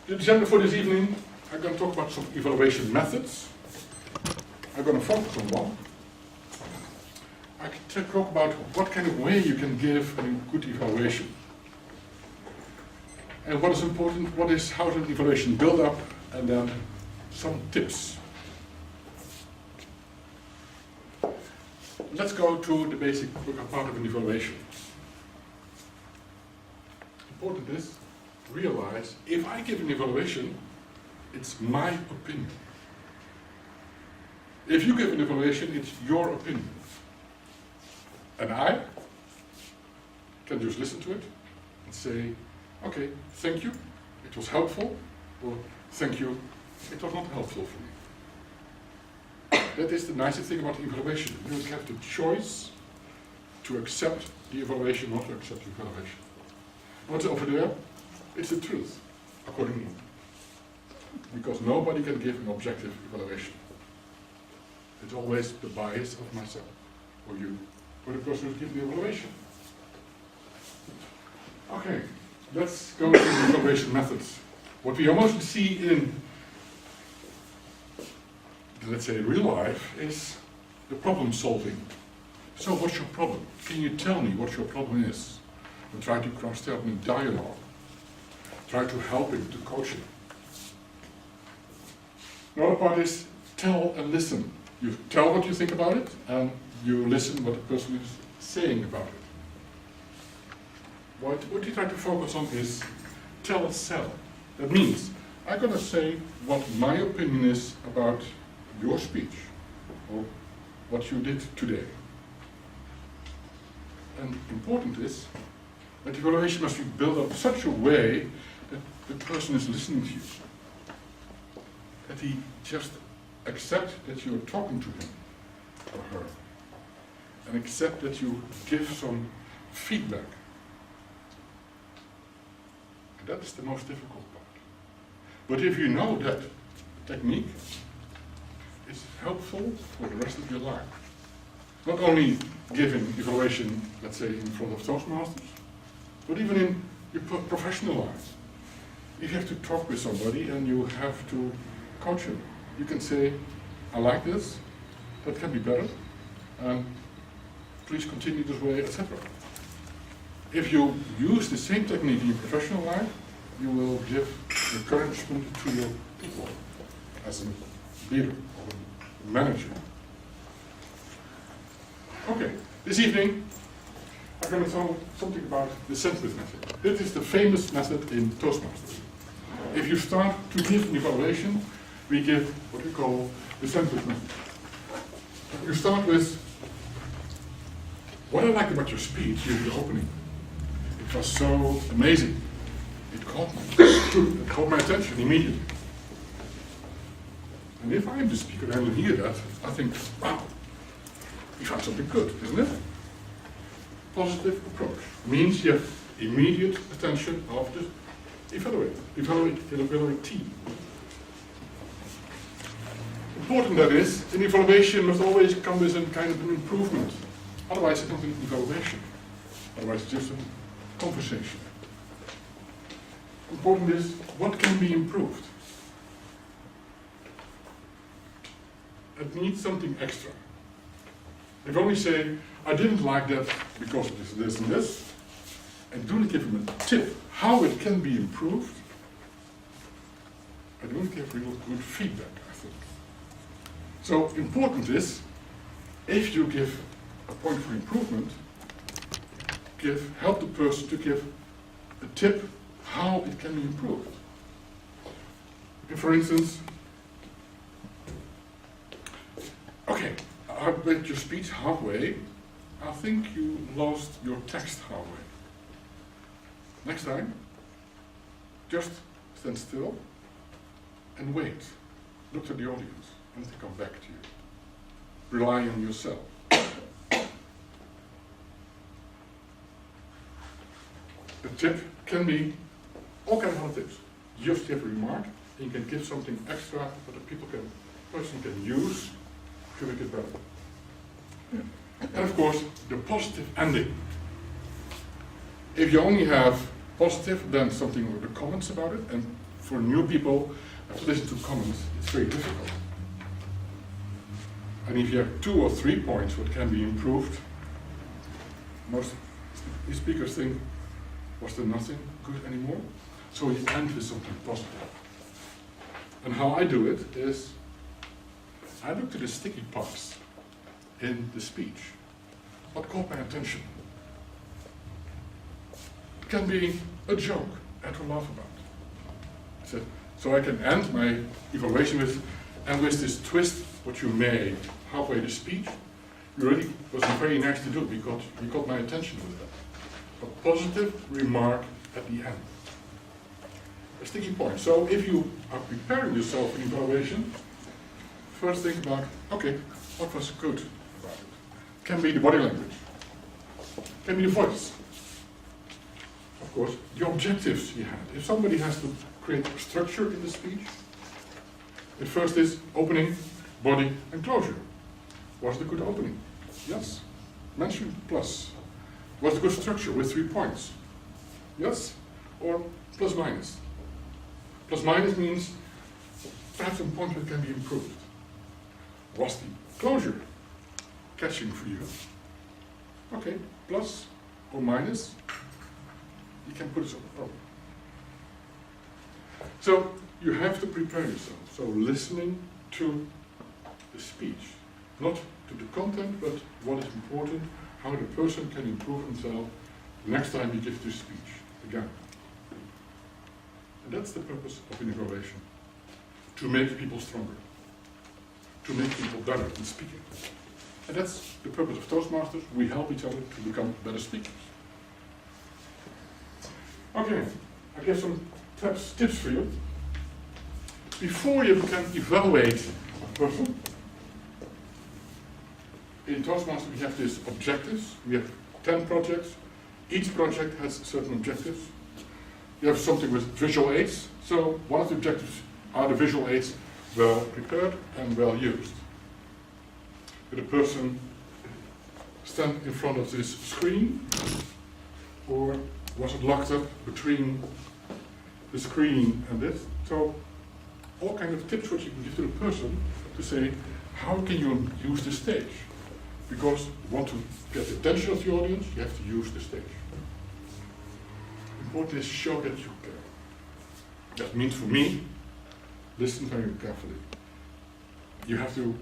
The agenda for this evening, I'm going to talk about some evaluation methods. I'm going to focus on one. I can talk about what kind of way you can give a good evaluation. And what is important, how is an evaluation build up, and then some tips. Let's go to the basic part of an evaluation. Important is realize if I give an evaluation, it's my opinion. If you give an evaluation, it's your opinion. And I can just listen to it and say, okay, thank you, it was helpful, or thank you, it was not helpful for me. That is the nicest thing about the evaluation. You have the choice to accept the evaluation, not to accept the evaluation. What's over there? It's the truth, according to me. Because nobody can give an objective evaluation. It's always the bias of myself, or you, or the person who's giving the evaluation. Okay, let's go to the evaluation methods. What we mostly see in, let's say, real life is the problem solving. So what's your problem? Can you tell me what your problem is? And try to cross-step in dialogue. Try to help him, to coach him. Another part is tell and listen. You tell what you think about it, and you listen what the person is saying about it. What you try to focus on is tell and sell. That means I'm going to say what my opinion is about your speech, or what you did today. And important is that the evaluation must be built up in such a way that the person is listening to you. That he just accepts that you're talking to him or her. And accept that you give some feedback. And that is the most difficult part. But if you know that technique, it's helpful for the rest of your life. Not only giving evaluation, let's say, in front of Toastmasters, but even in your professional life. If you have to talk with somebody and you have to coach him, you can say, I like this, that can be better, and please continue this way, etc. If you use the same technique in your professional life, you will give encouragement to your people as a leader or a manager. Okay, this evening I'm going to tell something about the sentence method. This is the famous method in Toastmasters. If you start to give an evaluation, we give what we call the sentence method. You start with, what I liked about your speech in the opening. It was so amazing. It caught my attention immediately. And if I'm the speaker and I hear that, I think, wow, you found something good, isn't it? Positive approach means you have immediate attention of the evaluatee. Important that is, an evaluation must always come with a kind of an improvement. Otherwise it's not an evaluation. Otherwise it's just a conversation. Important is, what can be improved? It needs something extra. If only say, I didn't like that because of this, this, and this, and don't give him a tip how it can be improved, I don't give real good feedback, I think. So important is, if you give a point for improvement, help the person to give a tip how it can be improved. If, for instance, okay, I read your speech halfway, I think you lost your text halfway. Next time, just stand still and wait. Look to the audience and they come back to you. Rely on yourself. The tip can be all kinds of tips. Just give a remark, and you can give something extra that the person can use to make it better. And of course, the positive ending. If you only have positive, then something with the comments about it, and for new people to listen to comments, it's very difficult. And if you have 2 or 3 points what can be improved, most speakers think, was there nothing good anymore? So you end with something positive. And how I do it is, I look to the sticky parts in the speech. What caught my attention? It can be a joke and to laugh about. So I can end my evaluation with, and with this twist, what you made halfway the speech, you really was very nice to do because you got my attention with that. A positive remark at the end. A sticky point. So if you are preparing yourself for evaluation, first think about, okay, what was good about it? Can be the body language. Can be the voice. Of course, the objectives you had. If somebody has to create structure in the speech, it first is opening, body, and closure. Was the good opening? Yes. Mention plus. Was the good structure with 3 points? Yes. Or plus minus. Plus minus means perhaps some points that can be improved. Was the closure catching for you? Okay, plus or minus, you can put it on. So you have to prepare yourself. So listening to the speech, not to the content, but what is important, how the person can improve himself next time he gives the speech again. And that's the purpose of an evaluation, to make people stronger, to make people better in speaking. And that's the purpose of Toastmasters. We help each other to become better speakers. Okay, I give some tips for you. Before you can evaluate a person, in Toastmasters we have these objectives. We have 10 projects. Each project has certain objectives. You have something with visual aids. So one of the objectives are the visual aids well prepared and well used. Did a person stand in front of this screen, or was it locked up between the screen and this? So all kinds of tips which you can give to the person to say, how can you use the stage? Because you want to get the attention of the audience, you have to use the stage. Important is show that you care. That means for me, listen very carefully. You have to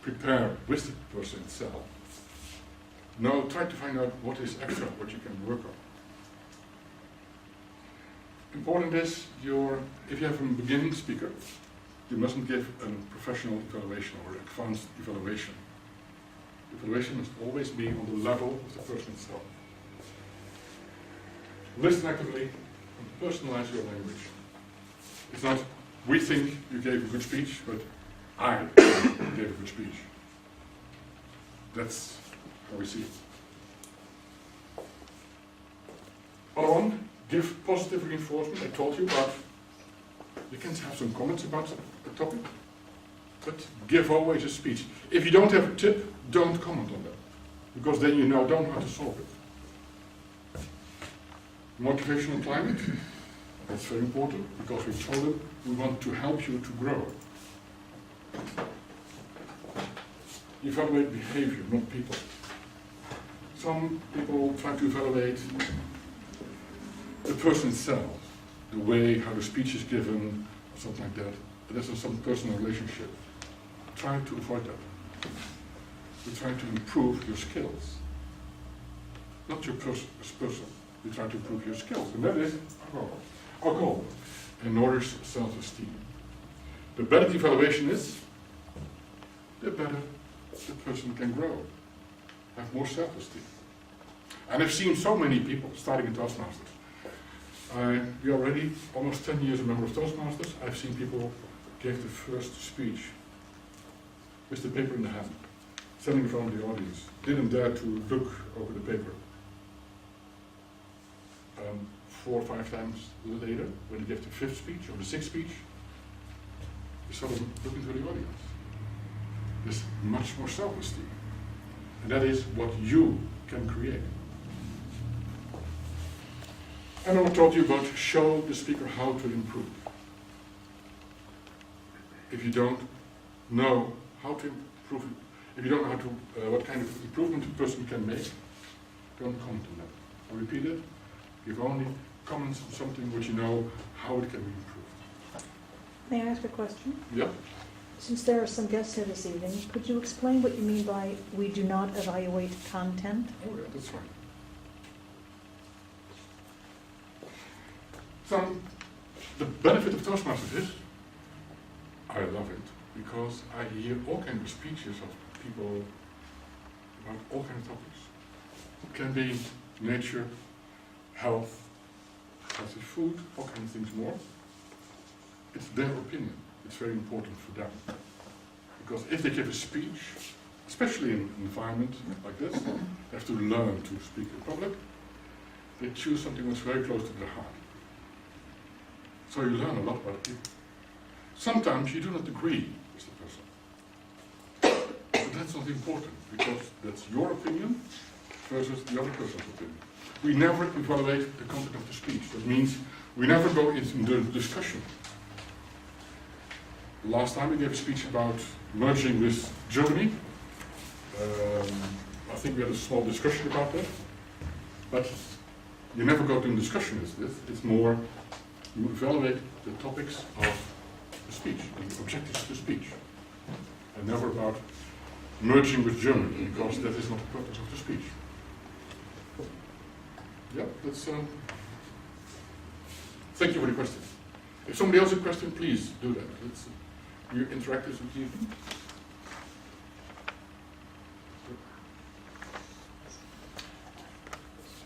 prepare with the person itself. Now try to find out what is extra, what you can work on. Important is if you have a beginning speaker, you mustn't give a professional evaluation or advanced evaluation. Evaluation must always be on the level of the person itself. Listen actively and personalize your language. It's not, we think you gave a good speech, but I gave a good speech. That's how we see it. Other one, give positive reinforcement. I told you about, you can have some comments about the topic, but give always a speech. If you don't have a tip, don't comment on that, because then you don't know how to solve it. Motivational climate, that's very important, because we told them we want to help you to grow. Evaluate behavior, not people. Some people try to evaluate the person itself, the way how the speech is given, or something like that. There's some personal relationship. Try to avoid that. You try to improve your skills, not your person. You try to improve your skills, and that is our goal. And nourishes self-esteem. The better the evaluation is, the better the person can grow, have more self-esteem. And I've seen so many people starting in Toastmasters. We are already almost 10 years a member of Toastmasters. I've seen people give the first speech with the paper in the hand, standing in front of the audience, didn't dare to look over the paper. 4 or 5 times later, when they gave the 5th speech or the 6th speech, you saw them looking to the audience. There's much more self-esteem. And that is what you can create. And I told you about show the speaker how to improve. If you don't know how to improve it, if you don't know how to, what kind of improvement a person can make, don't comment on that. I repeat it, give only comments on something which you know how it can be improved. May I ask a question? Yep. Since there are some guests here this evening, could you explain what you mean by we do not evaluate content? Oh yeah, that's fine. The benefit of Toastmasters is, I love it, because I hear all kinds of speeches of people about all kinds of topics. It can be nature, health, healthy food, all kinds of things more. It's their opinion. It's very important for them. Because if they give a speech, especially in an environment like this, they have to learn to speak in public, they choose something that's very close to their heart. So you learn a lot about people. Sometimes you do not agree with the person. But that's not important, because that's your opinion versus the other person's opinion. We never evaluate the content of the speech. That means we never go into the discussion. Last time we gave a speech about merging with Germany. I think we had a small discussion about that. But you never go to a discussion with this. It's more, you evaluate the topics of the speech, the objectives of the speech. And never about merging with Germany, because that is not the purpose of the speech. Yeah, that's, thank you for the question. If somebody else has a question, please do that. Let's, you interact with the evening.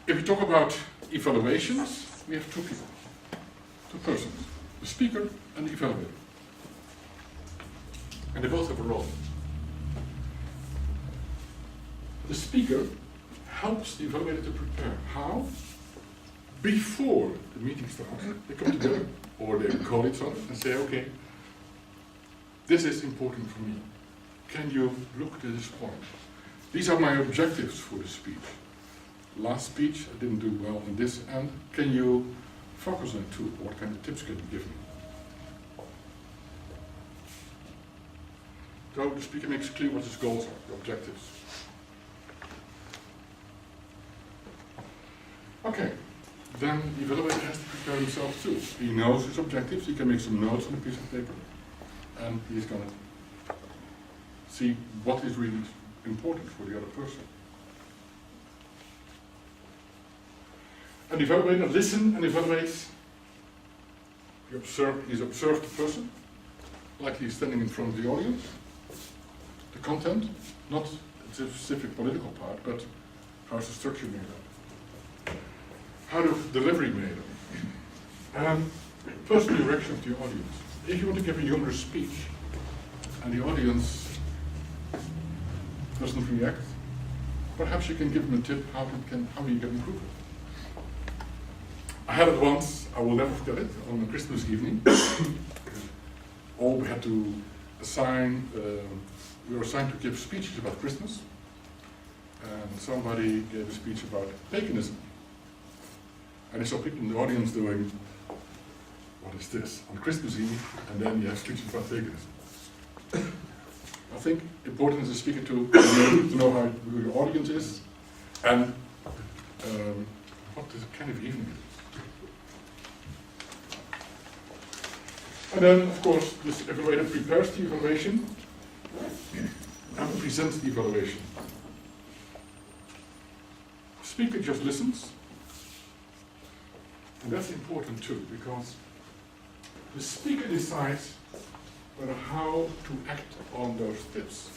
If we talk about evaluations, we have two people, two persons, the speaker and the evaluator. And they both have a role. The speaker helps the evaluator to prepare. How? Before the meeting starts, they come together, or they call each other and say, okay, this is important for me. Can you look to this point? These are my objectives for the speech. Last speech, I didn't do well in this end. Can you focus on it too? What kind of tips can you give me? So the speaker makes clear what his goals are, the objectives. Okay, then the evaluator has to prepare himself too. He knows his objectives, he can make some notes on a piece of paper, and he's going to see what is really important for the other person. And the evaluator listens and evaluates. He's observed the person, like he's standing in front of the audience. The content, not the specific political part, but how's the structure made up? How the delivery made up? And personal reaction of the audience. If you want to give a humorous speech, and the audience doesn't react, perhaps you can give them a tip how you can improve it. I had it once, I will never forget it, on a Christmas evening. All we had to assign, we were assigned to give speeches about Christmas, and somebody gave a speech about paganism. And I saw people in the audience doing, what is this, on Christmas Eve, and then you have speeches about paganism. I think important as a speaker to know who your audience is, and what kind of evening it is. And then, of course, this evaluator prepares the evaluation and presents the evaluation. The speaker just listens, and that's important too, because the speaker decides whether how to act on those tips.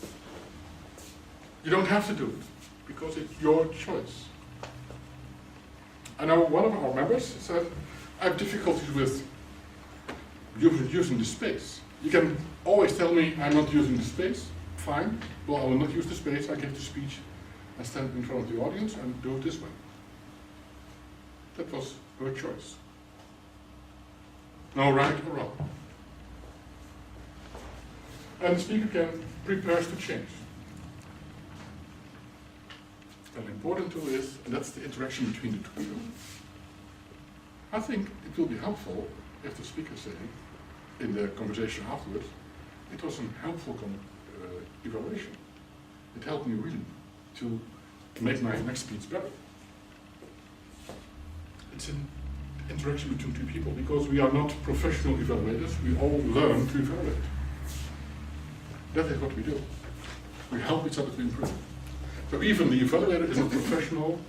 You don't have to do it, because it's your choice. I know one of our members said, I have difficulties with using the space. You can always tell me I'm not using the space, fine. Well, I will not use the space, I give the speech and stand in front of the audience and do it this way. That was her choice. No right or wrong. And the speaker prepares to change. And important too is, and that's the interaction between the two people. I think it will be helpful if the speaker say in the conversation afterwards, it was an helpful evaluation. It helped me really to make my next speech better. It's an interaction between two people because we are not professional evaluators, we all learn to evaluate. That is what we do. We help each other to improve. So even the evaluator is not professional,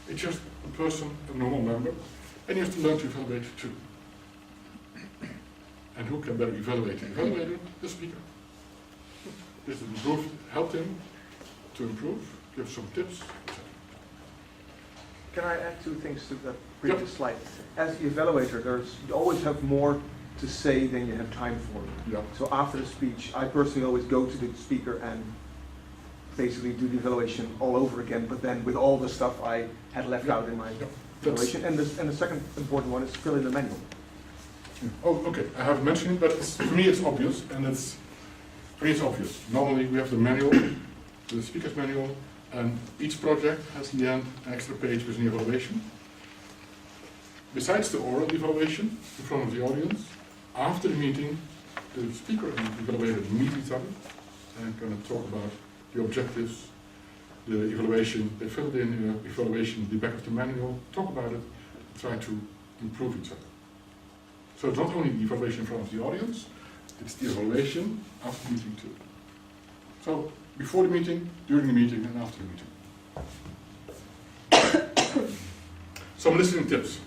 it's just a person, a normal member, and he has to learn to evaluate too. And who can better evaluate the evaluator? The speaker. This helped him to improve, give some tips, etc. Can I add two things to that previous slide? As the evaluator, you always have more to say than you have time for. Yeah. So after the speech, I personally always go to the speaker and basically do the evaluation all over again, but then with all the stuff I had left out in my evaluation. And the second important one is fill in the manual. Oh, okay. I haven't mentioned it, but for me it's obvious, and for me it's obvious. Normally we have the manual, the speaker's manual, and each project has in the end an extra page with an evaluation. Besides the oral evaluation in front of the audience, after the meeting, the speaker and the evaluator meet each other and kind of talk about the objectives, the evaluation, they filled in the evaluation, the back of the manual, talk about it, try to improve each other. So it's not only the evaluation in front of the audience, it's the evaluation after the meeting too. So before the meeting, during the meeting, and after the meeting. Some listening tips.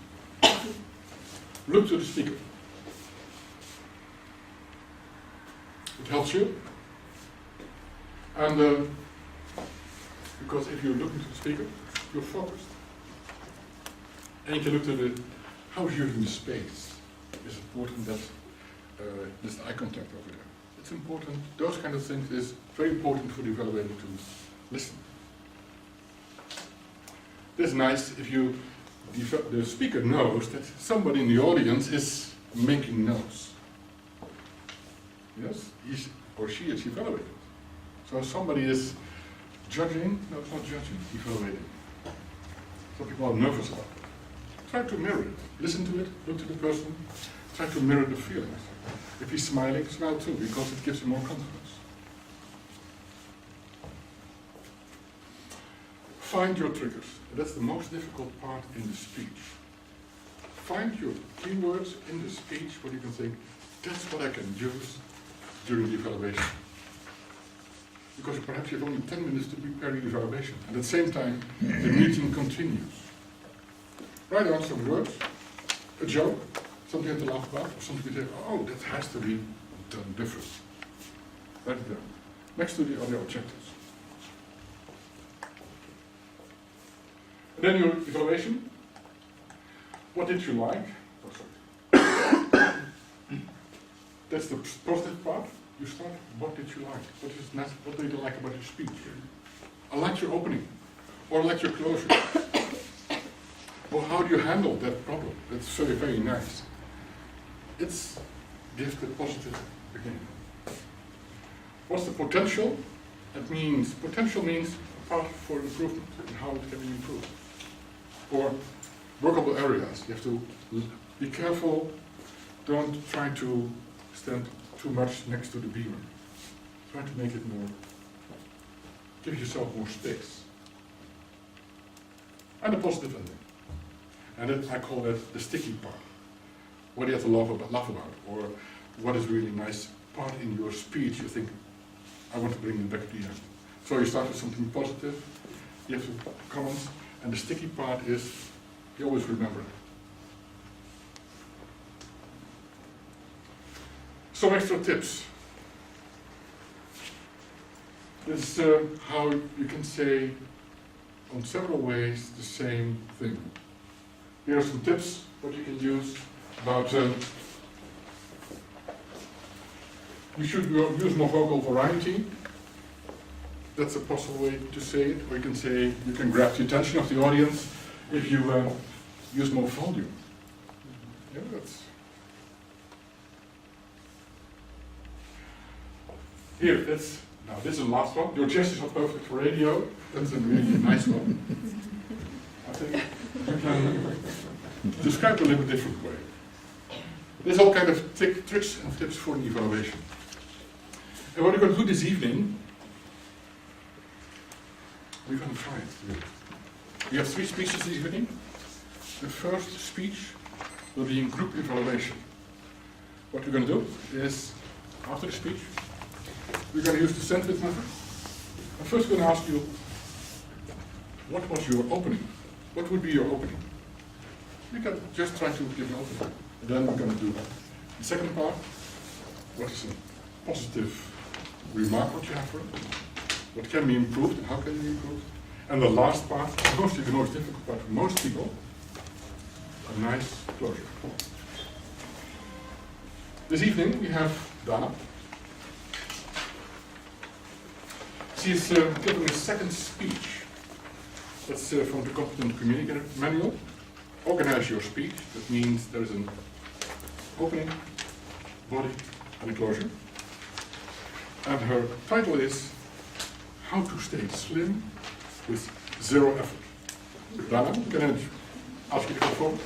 Look to the speaker. It helps you. And because if you're looking to the speaker, you're focused. And you can look to how you're using the space. It's important that there's eye contact over there. It's important, those kind of things is very important for the evaluator to listen. It's nice if the speaker knows that somebody in the audience is making notes. Yes, he or she is evaluating. So somebody is judging, no, it's not judging, evaluating. Some people are nervous about it. Try to mirror it. Listen to it, look to the person, try to mirror the feelings. If he's smiling, smile too, because it gives you more confidence. Find your triggers. That's the most difficult part in the speech. Find your keywords in the speech where you can think, that's what I can use during the evaluation. Because perhaps you have only 10 minutes to prepare the evaluation. And at the same time, the meeting continues. Write down some words, a joke, something to laugh about, or something to say, oh, that has to be done different. Write it down. Next to the other objectives. And then your evaluation. What did you like? Oh, sorry. That's the positive part. You start, what did you like? What did you like about your speech? I like your opening, or I like your closure. Or how do you handle that problem? That's very, very nice. It's gives the positive beginning. What's the potential? Potential means a path for improvement and how it can be improved. Or workable areas. You have to be careful. Don't try to stand too much next to the beamer. Try to make it more, give yourself more space. And a positive ending. And that, I call that the sticky part. What do you have to laugh about, or what is really nice part in your speech you think, I want to bring it back to the end. So you start with something positive, you have some comments, and the sticky part is, you always remember it. Some extra tips. This is how you can say on several ways the same thing. Here are some tips what you can use about you should use more vocal variety. That's a possible way to say it. Or you can say you can grab the attention of the audience if you use more volume. Yeah, that's here. Now this is the last one. Your gestures are perfect for radio. That's a really nice one. I think you can described a little bit different way. There's all kind of tricks and tips for an evaluation. And what we're going to do this evening, we're going to try it. Really. We have 3 speeches this evening. The first speech will be in group evaluation. What we're going to do is, after the speech, we're going to use the sandwich method. I'm first going to ask you, what was your opening? What would be your opening? You can just try to give an opening. And then we're going to do the second part. What is a positive remark what you have for it? What can be improved and how can it be improved? And the last part, mostly the most difficult part for most people, a nice closure. This evening we have Dana. She is giving a second speech. That's from the Competent Communicator Manual. Organize your speech. That means there is an opening, body, and a closure. And her title is How to Stay Slim with Zero Effort. Dana, can I ask you to come forward?